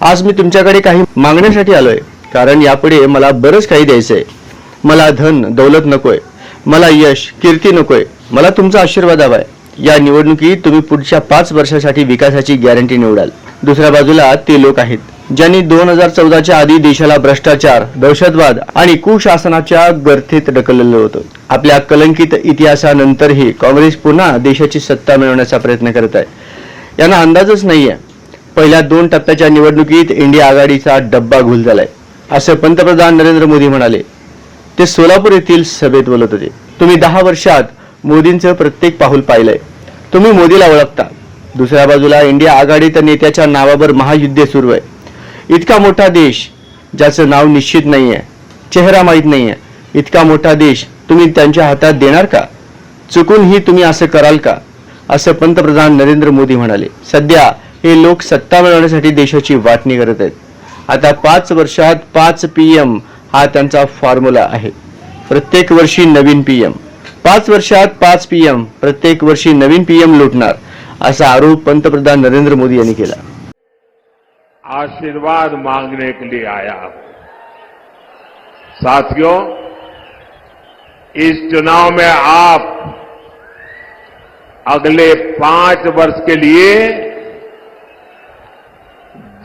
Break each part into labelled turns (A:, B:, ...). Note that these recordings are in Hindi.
A: आज मी तुमच्याकडे काही मागण्यासाठी आलोय, कारण यापुढे मला बरंच काही द्यायचंय. मला धन दौलत नकोय, मला यश कीर्ती नकोय, मला तुमचा आशीर्वाद हवाय. या निवडणुकीत तुम्ही पुढच्या 5 वर्षासाठी विकासाची गॅरंटी निवडाल. दुसऱ्या बाजूला ते लोक आहेत ज्यांनी 2014च्या आधी देशाला भ्रष्टाचार, दहशतवाद आणि कुशासनाच्या गर्तेत ढकललेलं होतं. आपल्या कलंकित इतिहासानंतरही काँग्रेस पुन्हा देशाची सत्ता मिळवण्याचा प्रयत्न करत आहे. यांना अंदाजच नाहीये पहिल्या 2 टप्प्याच्या निवडणुकीत इंडिया आघाडीचा डब्बा घोल झालाय, असं पंतप्रधान नरेंद्र मोदी म्हणाले. ते सोलापूर येथील सभेत बोलत होते. तुम्ही 10 वर्षात मोदींचं प्रत्येक पाऊल पाहिलंय. तुम्ही मोदीला ओळखता. दुसऱ्या बाजूला इंडिया आघाडीत नेत्याच्या नावावर महायुद्ध सुरू आहे. इतका मोठा देश ज्याचं नाव निश्चित नाहीये, चेहरा माहीत नाहीये, इतका मोठा देश तुम्ही त्यांच्या हातात देणार का? चुकूनही तुम्ही असं कराल का? असं पंतप्रधान नरेंद्र मोदी म्हणाले. सध्या हे लोक सत्ता मिळवण्यासाठी देशाची वाटणी करत आहेत. आता 5 वर्षात 5 PM हा त्यांचा फॉर्म्युला आहे. प्रत्येक वर्षी नवीन PM, 5 वर्षात 5 PM, प्रत्येक वर्षी नवीन PM लुटणार, असा आरोप पंतप्रधान नरेंद्र मोदी यांनी केला.
B: आशीर्वाद मांगने के लिए आया हूं. साथियों, इस चुनाव में आप अगले 5 वर्ष के लिए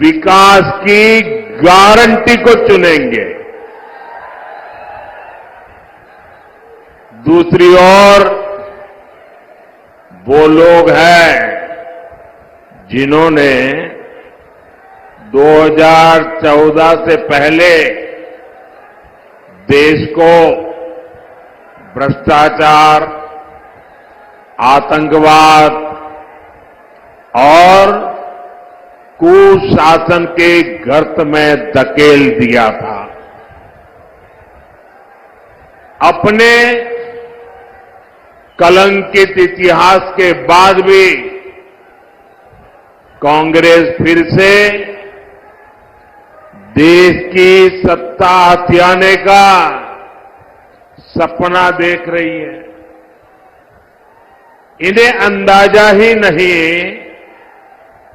B: विकास की गारंटी को चुनेंगे. दूसरी ओर वो लोग हैं जिन्होंने 2014 से पहले देश को भ्रष्टाचार, आतंकवाद और कुशासन के गर्त में धकेल दिया था. अपने कलंकित इतिहास के बाद भी कांग्रेस फिर से देश की सत्ता हथियाने का सपना देख रही है. इन्हें अंदाजा ही नहीं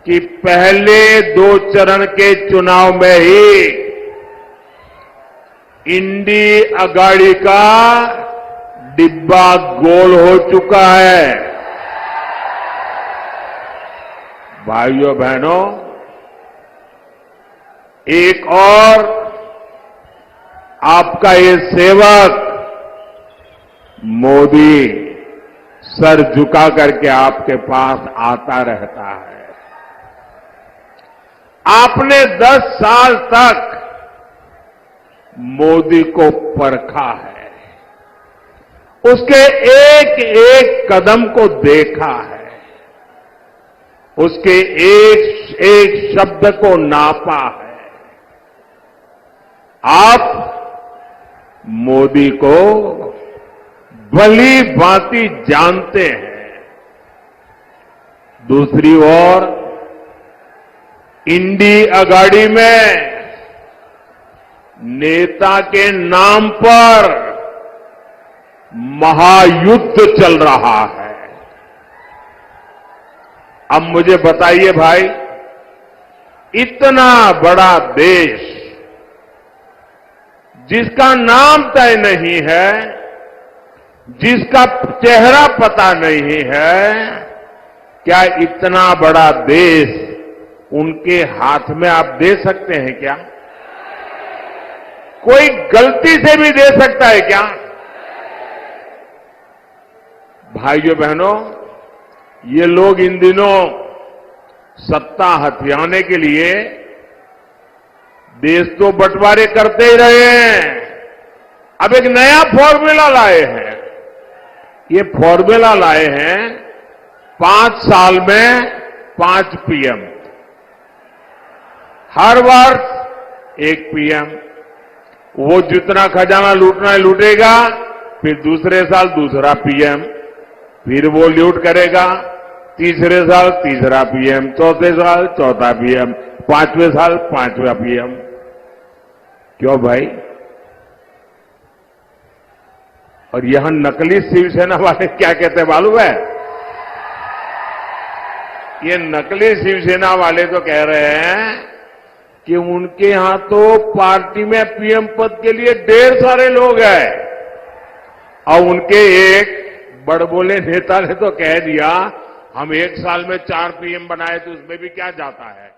B: कि पहले 2 चरण के चुनाव में ही इंडी अगाड़ी का डिब्बा गोल हो चुका है. भाइयों बहनों, एक और आपका ये सेवक मोदी सर झुका करके आपके पास आता रहता है. आपने 10 साल तक मोदी को परखा है, उसके एक एक कदम को देखा है, उसके एक एक शब्द को नापा है. आप मोदी को भली भांति जानते हैं. दूसरी ओर इंडी अगाड़ी में नेता के नाम पर महायुद्ध चल रहा है. अब मुझे बताइए भाई, इतना बड़ा देश जिसका नाम तय नहीं है, जिसका चेहरा पता नहीं है, क्या इतना बड़ा देश उनके हाथ में आप दे सकते हैं क्या? कोई गलती से भी दे सकता है क्या? भाइयों बहनों, ये लोग इन दिनों सत्ता हथियाने के लिए देश तो बंटवारे करते ही रहे हैं. अब एक नया फॉर्मूला लाए हैं. ये फॉर्मूला लाए हैं 5 साल में 5 PM, हर वर्ष 1 PM. वो जितना खजाना लूटना है लूटेगा, फिर दूसरे साल दूसरा PM, फिर वो लूट करेगा, तीसरे साल तीसरा PM, चौथे साल चौथा PM, 5वें साल 5वां PM. क्यों भाई? और यहां नकली शिवसेना वाले क्या कहते हैं मालूम है? ये नकली शिवसेना वाले तो कह रहे हैं कि उनके यहां तो पार्टी में पीएम पद के लिए ढेर सारे लोग हैं और उनके एक बड़बोले नेता ने तो कह दिया हम एक साल में 4 पीएम बनाए तो उसमें भी क्या जाता है।